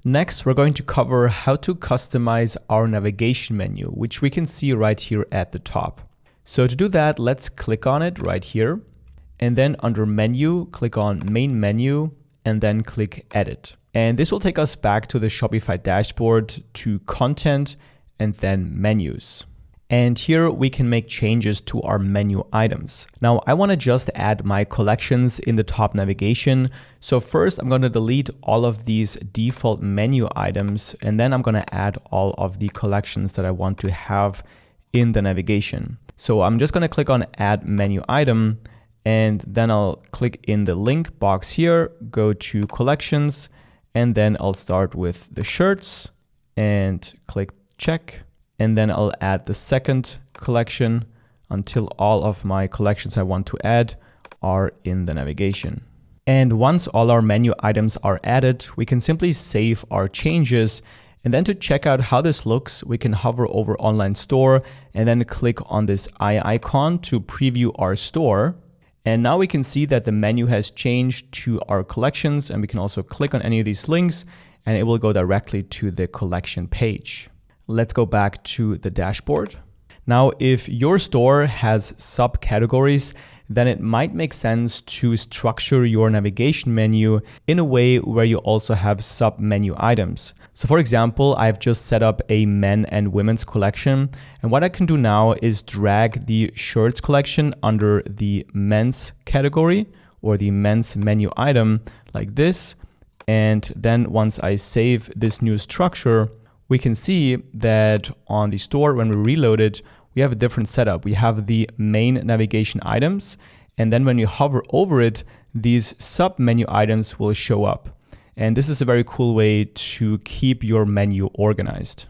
Next, we're going to cover how to customize our navigation menu, which we can see right here at the top. So to do that, let's click on it right here. And then under menu, click on main menu and then click edit. And this will take us back to the Shopify dashboard, to content and then menus. And here we can make changes to our menu items. Now I want to just add my collections in the top navigation. So first I'm going to delete all of these default menu items, and then I'm going to add all of the collections that I want to have in the navigation. So I'm just going to click on add menu item, and then I'll click in the link box here, go to collections, and then I'll start with the shirts and click check. And then I'll add the second collection until all of my collections I want to add are in the navigation. And once all our menu items are added, we can simply save our changes. And then to check out how this looks, we can hover over online store and then click on this eye icon to preview our store. And now we can see that the menu has changed to our collections, and we can also click on any of these links and it will go directly to the collection page. Let's go back to the dashboard. Now, if your store has subcategories, then it might make sense to structure your navigation menu in a way where you also have sub-menu items. So for example, I've just set up a men and women's collection. And what I can do now is drag the shirts collection under the men's category or the men's menu item like this. And then once I save this new structure, we can see that on the store, when we reload it, we have a different setup. We have the main navigation items, and then when you hover over it, these sub-menu items will show up. And this is a very cool way to keep your menu organized.